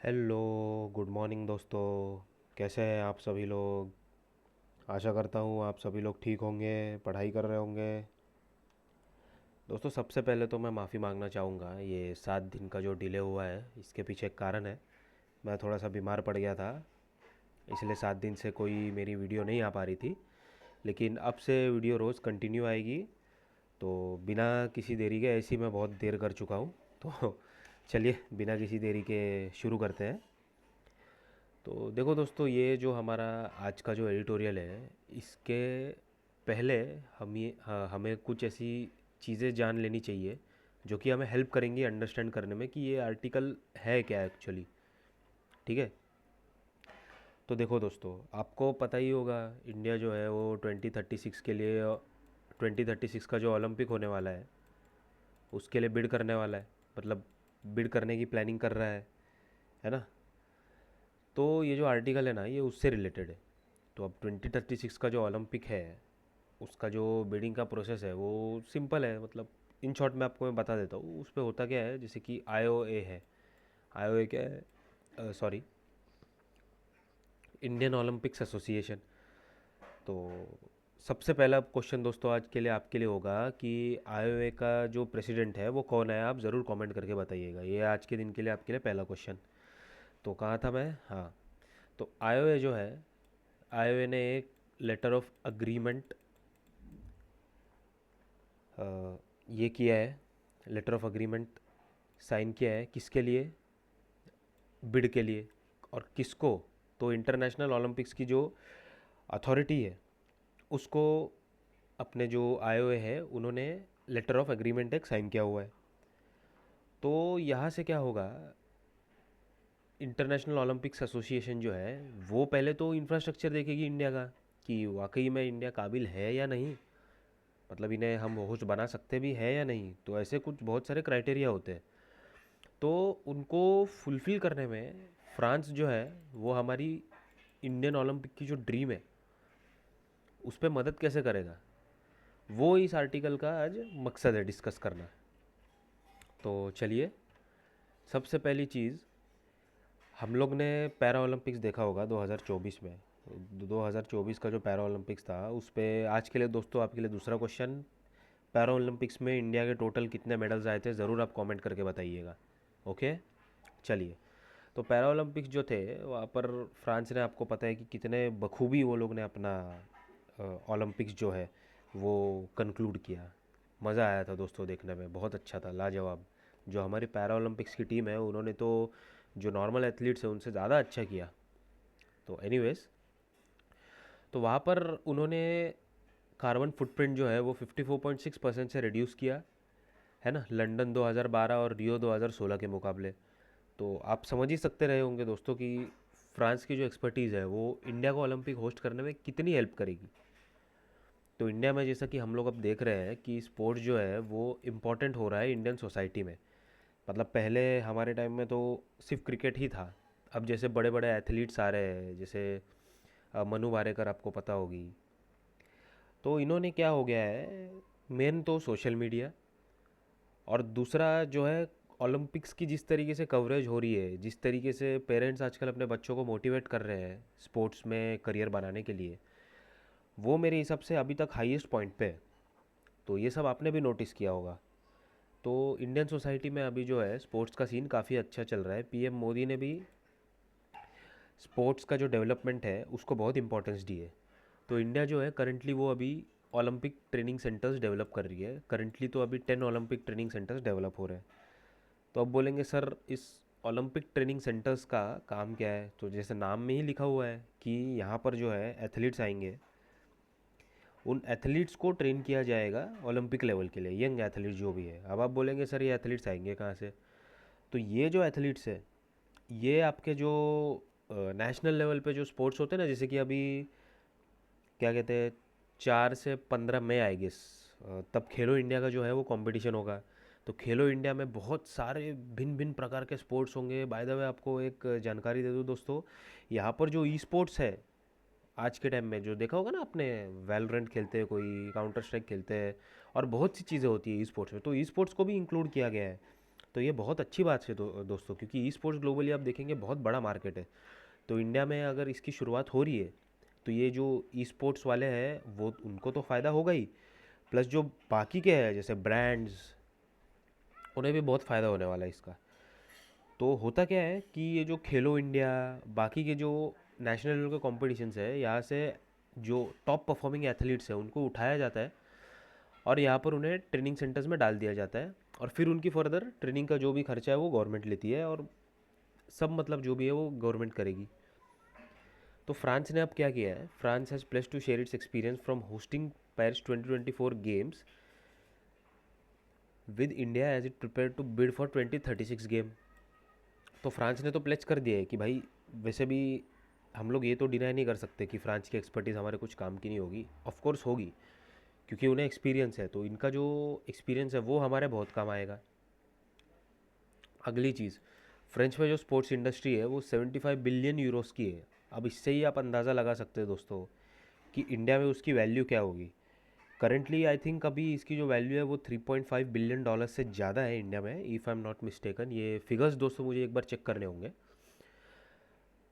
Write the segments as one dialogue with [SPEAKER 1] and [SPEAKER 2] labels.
[SPEAKER 1] Hello, good morning दोस्तों। कैसे हैं आप सभी लोग? आशा करता हूँ आप सभी लोग ठीक होंगे, पढ़ाई कर रहे होंगे। दोस्तों, सबसे पहले तो मैं माफ़ी मांगना चाहूँगा। ये 7 दिन का जो डिले हुआ है, इसके पीछे एक कारण है। मैं थोड़ा सा बीमार पड़ गया था, इसलिए 7 दिन से कोई मेरी वीडियो नहीं आ पा रही थी। लेकिन अब से वीडियो रोज़ कंटिन्यू आएगी। तो बिना किसी देरी के, ऐसी मैं बहुत देर कर चुका हूँ। तो चलिए, बिना किसी देरी के शुरू करते हैं। तो देखो दोस्तों, ये जो हमारा आज का जो एडिटोरियल है, इसके पहले हमें कुछ ऐसी चीज़ें जान लेनी चाहिए जो कि हमें हेल्प करेंगी अंडरस्टैंड करने में कि ये आर्टिकल है क्या एक्चुअली। ठीक है। तो देखो दोस्तों, आपको पता ही होगा, इंडिया जो है वो 2036 के लिए, 2036 का जो ओलंपिक होने वाला है उसके लिए बिड करने वाला है। मतलब बिड करने की प्लानिंग कर रहा है ना। तो ये जो आर्टिकल है ना, ये उससे रिलेटेड है। तो अब 2036 का जो ओलंपिक है, उसका जो बिडिंग का प्रोसेस है वो सिंपल है। मतलब इन शॉर्ट में आपको मैं बता देता हूँ उस पर होता क्या है। जैसे कि आईओए है। आईओए क्या है? Sorry, Indian Olympics association. तो सबसे पहला क्वेश्चन दोस्तों आज के लिए आपके लिए होगा कि आईओए का जो प्रेसिडेंट है वो कौन है। आप ज़रूर कमेंट करके बताइएगा। ये आज के दिन के लिए आपके लिए पहला क्वेश्चन। तो कहाँ था मैं? हाँ। तो आईओए जो है, आईओए ने एक लेटर ऑफ अग्रीमेंट ये किया है। लेटर ऑफ अग्रीमेंट साइन किया है किसके लिए? बिड के लिए। और किसको? तो इंटरनेशनल ओलंपिक्स की जो अथॉरिटी है उसको, अपने जो आईओए है उन्होंने लेटर ऑफ एग्रीमेंट एक साइन किया हुआ है। तो यहाँ से क्या होगा, इंटरनेशनल ओलंपिक्स एसोसिएशन जो है वो पहले तो इंफ्रास्ट्रक्चर देखेगी इंडिया का, कि वाकई में इंडिया काबिल है या नहीं। मतलब इन्हें हम होस्ट बना सकते भी है या नहीं। तो ऐसे कुछ बहुत सारे क्राइटेरिया होते हैं। तो उनको फुलफ़िल करने में फ्रांस जो है वो हमारी इंडियन ओलंपिक की जो ड्रीम है उस पर मदद कैसे करेगा, वो इस आर्टिकल का आज मकसद है डिस्कस करना। तो चलिए, सबसे पहली चीज़, हम लोग ने पैरा ओलंपिक्स देखा होगा 2024 में। 2024 का जो पैरा ओलंपिक्स था उस पे आज के लिए दोस्तों आपके लिए दूसरा क्वेश्चन। पैरा ओलंपिक्स में इंडिया के टोटल कितने मेडल्स आए थे, ज़रूर आप कमेंट करके बताइएगा। ओके। चलिए, तो पैरा ओलंपिक्स जो थे वहाँ पर फ्रांस ने, आपको पता है कि कितने बखूबी वो लोग ने अपना ओलंपिक्स जो है वो कंक्लूड किया। मज़ा आया था दोस्तों देखने में, बहुत अच्छा था, लाजवाब। जो हमारी पैरा ओलंपिक्स की टीम है उन्होंने तो जो नॉर्मल एथलीट्स हैं उनसे ज़्यादा अच्छा किया। तो एनीवेज, तो वहाँ पर उन्होंने कार्बन फुटप्रिंट जो है वो 54.6% से रिड्यूस किया, है ना, लंदन 2012 और रियो 2016 के मुकाबले। तो आप समझ ही सकते रहे होंगे दोस्तों कि फ्रांस की जो एक्सपर्टीज़ है वो इंडिया को ओलंपिक होस्ट करने में कितनी हेल्प करेगी। तो इंडिया में जैसा कि हम लोग अब देख रहे हैं कि स्पोर्ट्स जो है वो इम्पोर्टेंट हो रहा है इंडियन सोसाइटी में। मतलब पहले हमारे टाइम में तो सिर्फ क्रिकेट ही था। अब जैसे बड़े बड़े एथलीट्स आ रहे हैं, जैसे मनु वारेकर, आपको पता होगी। तो इन्होंने क्या हो गया है, मेन तो सोशल मीडिया, और दूसरा जो है ओलंपिक्स की जिस तरीके से कवरेज हो रही है, जिस तरीके से पेरेंट्स आजकल अपने बच्चों को मोटिवेट कर रहे हैं स्पोर्ट्स में करियर बनाने के लिए, वो मेरे हिसाब से अभी तक हाईएस्ट पॉइंट पे है। तो ये सब आपने भी नोटिस किया होगा। तो इंडियन सोसाइटी में अभी जो है स्पोर्ट्स का सीन काफ़ी अच्छा चल रहा है। पीएम मोदी ने भी स्पोर्ट्स का जो डेवलपमेंट है उसको बहुत इंपॉर्टेंस दी है। तो इंडिया जो है करंटली वो अभी ओलंपिक ट्रेनिंग सेंटर्स डेवलप कर रही है। करंटली तो अभी 10 ओलंपिक ट्रेनिंग सेंटर्स डेवलप हो रहे हैं। तो अब बोलेंगे सर इस ओलंपिक ट्रेनिंग सेंटर्स का काम क्या है? तो जैसे नाम में ही लिखा हुआ है कि यहाँ पर जो है एथलीट्स आएंगे, उन एथलीट्स को ट्रेन किया जाएगा ओलंपिक लेवल के लिए, यंग एथलीट्स जो भी है। अब आप बोलेंगे सर ये एथलीट्स आएंगे कहाँ से? तो ये जो एथलीट्स है, ये आपके जो नेशनल लेवल पे जो स्पोर्ट्स होते हैं ना, जैसे कि अभी क्या कहते हैं, 4 से 15 मई आएगी, तब खेलो इंडिया का जो है वो कंपटीशन होगा। तो खेलो इंडिया में बहुत सारे भिन्न भिन्न प्रकार के स्पोर्ट्स होंगे। बाय द वे आपको एक जानकारी दे दूँ दोस्तों, यहाँ पर जो ई स्पोर्ट्स है आज के टाइम में, जो देखा होगा ना आपने, वैलोरेंट खेलते हैं, कोई काउंटर स्ट्राइक खेलते हैं, और बहुत सी चीज़ें होती है ई स्पोर्ट्स में, तो ई स्पोर्ट्स को भी इंक्लूड किया गया है। तो ये बहुत अच्छी बात है दोस्तों, क्योंकि ई स्पोर्ट्स ग्लोबली आप देखेंगे बहुत बड़ा मार्केट है। तो इंडिया में अगर इसकी शुरुआत हो रही है, तो ये जो ई स्पोर्ट्स वाले हैं वो उनको तो फ़ायदा होगा ही, प्लस जो बाकी के हैं जैसे ब्रांड्स, उन्हें भी बहुत फ़ायदा होने वाला है इसका। तो होता क्या है कि ये जो खेलो इंडिया, बाकी के जो नेशनल लेवल के कॉम्पिटिशन्स है, यहाँ से जो टॉप परफॉर्मिंग एथलीट्स हैं उनको उठाया जाता है और यहाँ पर उन्हें ट्रेनिंग सेंटर्स में डाल दिया जाता है, और फिर उनकी फर्दर ट्रेनिंग का जो भी खर्चा है वो गवर्नमेंट लेती है, और सब मतलब जो भी है वो गवर्नमेंट करेगी। तो फ्रांस ने अब क्या किया है, France has place to share its experience from hosting Paris 2024 games with India as it prepare to bid for 2036 game. तो फ्रांस ने तो प्लेस कर दिया है कि भाई, वैसे भी हम लोग ये तो डिनाई नहीं कर सकते कि फ्रांस की एक्सपर्टीज़ हमारे कुछ काम की नहीं होगी, ऑफ कोर्स होगी, क्योंकि उन्हें एक्सपीरियंस है, तो इनका जो एक्सपीरियंस है वो हमारे बहुत काम आएगा। अगली चीज़, फ्रेंच में जो स्पोर्ट्स इंडस्ट्री है वो 75 बिलियन यूरोस की है। अब इससे ही आप अंदाज़ा लगा सकते हैं दोस्तों कि इंडिया में उसकी वैल्यू क्या होगी। करेंटली आई थिंक अभी इसकी जो वैल्यू है वो 3.5 बिलियन डॉलर से ज़्यादा है इंडिया में, if I am not mistaken. ये फिगर्स दोस्तों मुझे एक बार चेक करने होंगे।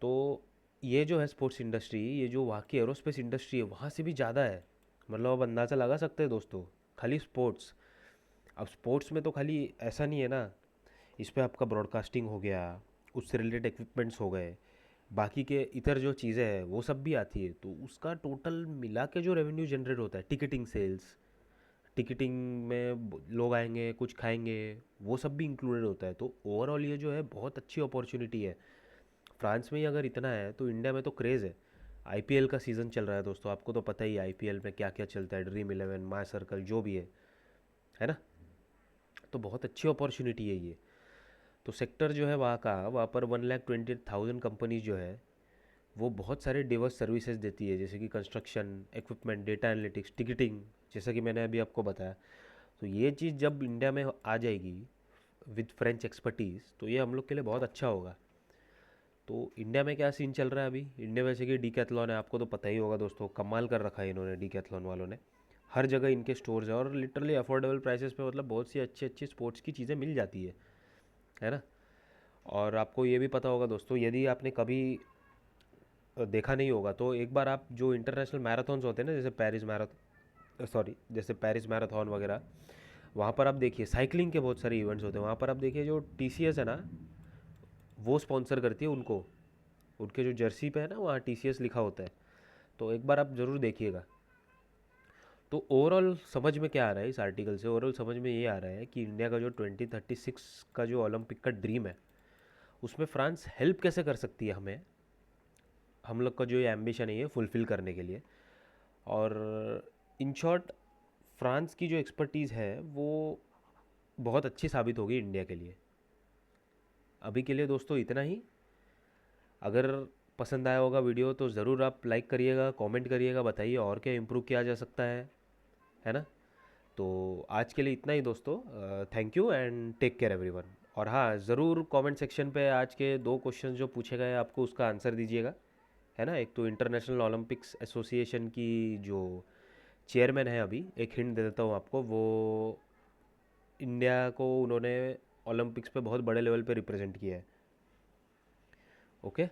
[SPEAKER 1] तो ये जो है स्पोर्ट्स इंडस्ट्री, ये जो वहाँ की एरोस्पेस इंडस्ट्री है वहाँ से भी ज़्यादा है। मतलब अब अंदाज़ा लगा सकते हैं दोस्तों, खाली स्पोर्ट्स। अब स्पोर्ट्स में तो खाली ऐसा नहीं है ना, इस पे आपका ब्रॉडकास्टिंग हो गया, उससे रिलेटेड इक्विपमेंट्स हो गए, बाकी के इतर जो चीज़ें हैं वो सब भी आती है। तो उसका टोटल मिला के जो रेवेन्यू जनरेट होता है, टिकटिंग सेल्स, टिकटिंग में लोग आएंगे कुछ खाएंगे, वो सब भी इंक्लूडेड होता है। तो ओवरऑल ये जो है बहुत अच्छी अपॉर्चुनिटी है। फ्रांस में ही अगर इतना है तो इंडिया में तो क्रेज़ है। आईपीएल का सीज़न चल रहा है दोस्तों, आपको तो पता ही है आईपीएल में क्या क्या चलता है, ड्रीम इलेवन, माई सर्कल, जो भी है ना। तो बहुत अच्छी अपॉर्चुनिटी है ये। तो सेक्टर जो है वहाँ पर 1,20,000 कंपनीज जो है वो बहुत सारे डिवर्स सर्विसेज देती है, जैसे कि construction, equipment, data analytics, ticketing, जैसा कि मैंने अभी आपको बताया। तो ये चीज़ जब इंडिया में आ जाएगी विद फ्रेंच एक्सपर्टीज़, तो ये हम लोग के लिए बहुत अच्छा होगा। तो इंडिया में क्या सीन चल रहा है अभी, इंडिया वैसे कि डीकैथलॉन है, आपको तो पता ही होगा दोस्तों, कमाल कर रखा है इन्होंने डीकैथलॉन वालों ने। हर जगह इनके स्टोर्स है और लिटरली अफोर्डेबल प्राइसेस पे मतलब बहुत सी अच्छी अच्छी स्पोर्ट्स की चीज़ें मिल जाती है ना। और आपको ये भी पता होगा दोस्तों, यदि आपने कभी देखा नहीं होगा तो एक बार आप जो इंटरनेशनल मैराथन्स होते हैं ना, जैसे जैसे पेरिस मैराथन वगैरह, वहाँ पर आप देखिए साइकिलिंग के बहुत सारे इवेंट्स होते हैं। वहाँ पर आप देखिए जो टीसीएस है ना, वो स्पॉन्सर करती है उनको, उनके जो जर्सी पे है ना वहाँ टीसीएस लिखा होता है। तो एक बार आप ज़रूर देखिएगा। तो ओवरऑल समझ में क्या आ रहा है इस आर्टिकल से, ओवरऑल समझ में ये आ रहा है कि इंडिया का जो 2036 का जो ओलंपिक का ड्रीम है, उसमें फ्रांस हेल्प कैसे कर सकती है हमें, हम लोग का जो ये एम्बिशन है ये फुलफ़िल करने के लिए। और इन शॉर्ट, फ्रांस की जो एक्सपर्टीज़ है वो बहुत अच्छी साबित होगी इंडिया के लिए। अभी के लिए दोस्तों इतना ही। अगर पसंद आया होगा वीडियो तो ज़रूर आप लाइक करिएगा, कमेंट करिएगा, बताइए और क्या इम्प्रूव किया जा सकता है ना। तो आज के लिए इतना ही दोस्तों। Thank you and take care everyone. और हाँ, ज़रूर कमेंट सेक्शन पे आज के 2 क्वेश्चन जो पूछे गए आपको उसका आंसर दीजिएगा, है ना। एक तो इंटरनेशनल ओलंपिक्स एसोसिएशन की जो चेयरमैन है, अभी एक हिंट दे देता हूँ आपको, वो इंडिया को उन्होंने ओलंपिक्स पे बहुत बड़े लेवल पे रिप्रेजेंट किया है। ओके।